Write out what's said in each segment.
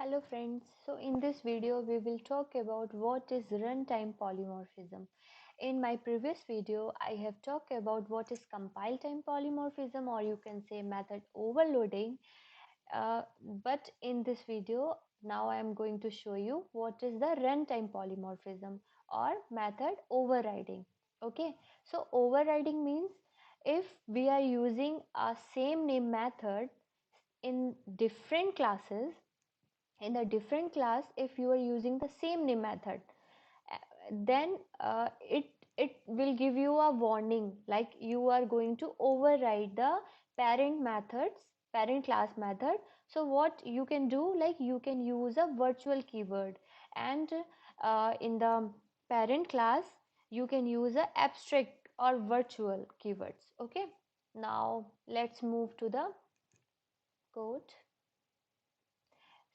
Hello friends, so in this video we will talk about what is runtime polymorphism. In my previous video I have talked about what is compile time polymorphism, or you can say method overloading, but in this video now I am going to show you what is the runtime polymorphism or method overriding. Okay, so overriding means if we are using a same name method in different classes, in a different class, if you are using the same name method, uh, then it will give you a warning like you are going to override the parent class method. So what you can do, like you can use a virtual keyword, and in the parent class you can use a abstract or virtual keywords. Okay, now let's move to the code.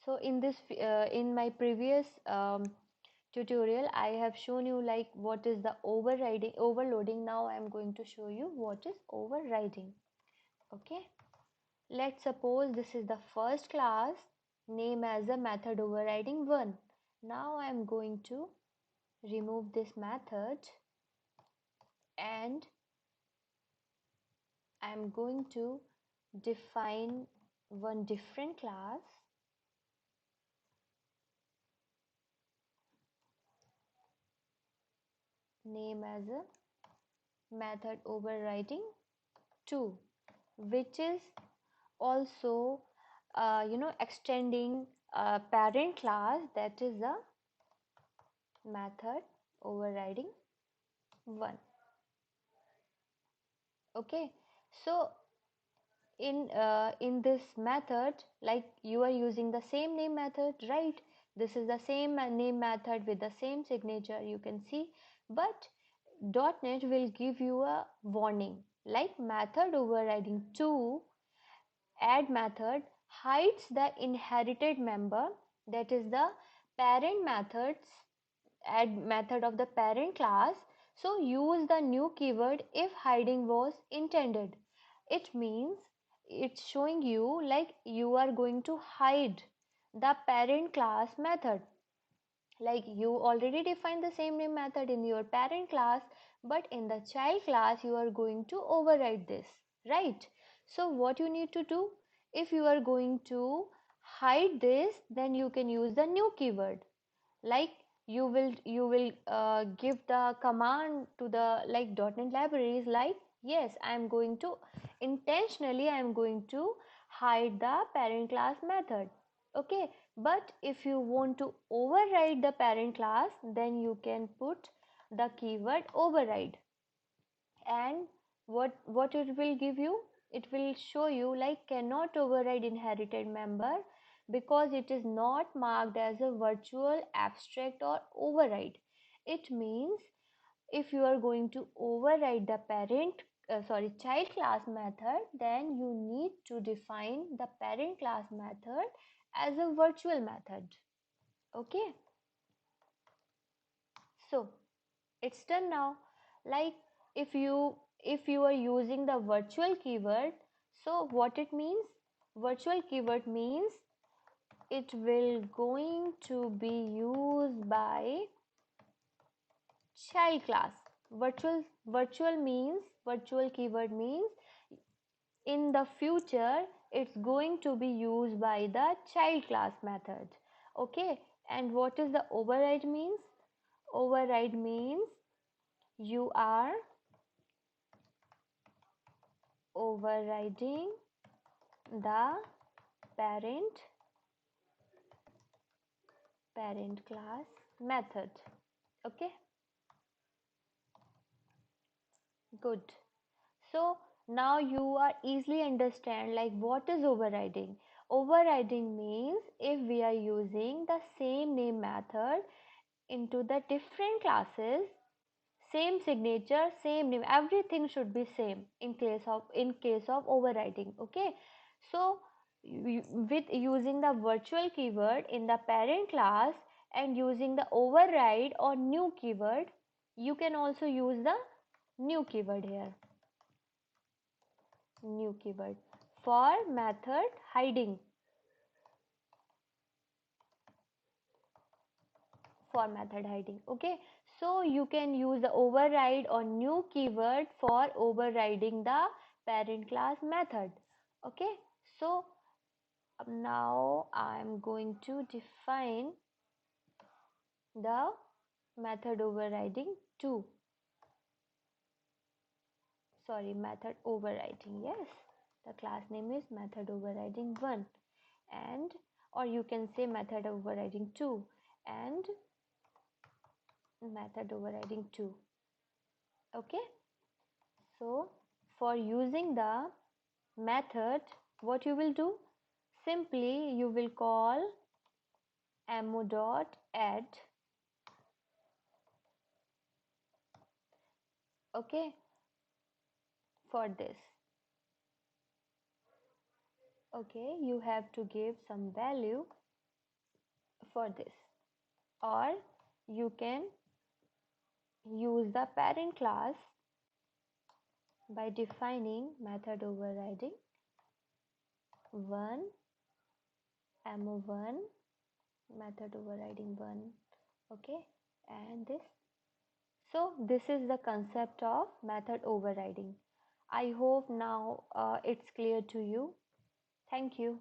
So in my previous tutorial I have shown you like what is the overloading. Now I am going to show you what is overriding. Okay, let's suppose this is the first class, name as a method overriding 1. Now I am going to remove this method and I am going to define one different class, name as a method overriding 2, which is also extending a parent class, that is a method overriding 1. Okay, so in this method, like you are using the same name method, right? This is the same name method with the same signature, you can see, but .NET will give you a warning like method overriding 2 add method hides the inherited member, that is the parent methods add method of the parent class. So use the new keyword if hiding was intended. It means it's showing you like you are going to hide the parent class method, like you already defined the same name method in your parent class, but in the child class you are going to override this, right? So what you need to do, if you are going to hide this, then you can use the new keyword, like you will give the command to the like .NET libraries, like yes, I am going to intentionally I am going to hide the parent class method. Okay, but if you want to override the parent class, then you can put the keyword override, and what it will give you, it will show you like cannot override inherited member because it is not marked as a virtual, abstract or override. It means if you are going to override the child class method, then you need to define the parent class method as a virtual method. Okay, so it's done now. Like if you are using the virtual keyword, so what it means, virtual keyword means it will going to be used by child class. Virtual keyword means in the future it's going to be used by the child class method. Okay, and what is the override means? Override means you are overriding the parent class method. Okay, good. So now you are easily understand like what is overriding. Overriding means if we are using the same name method into the different classes, same signature, same name, everything should be same in case of overriding. Okay, so with using the virtual keyword in the parent class and using the override or new keyword, you can also use the new keyword here, new keyword for method hiding. for method hiding. Okay, so you can use the override or new keyword for overriding the parent class method. Okay, so now I'm going to define the method overriding 2. Sorry, method overriding. Yes, the class name is method overriding 1, and or you can say method overriding 2 and method overriding 2. Okay, so for using the method, what you will do, simply you will call ammo dot add. Okay, for this, okay, you have to give some value for this, or you can use the parent class by defining method overriding 1 ammo 1 method overriding 1. Okay, and this. So this is the concept of method overriding. I hope now it's clear to you. Thank you.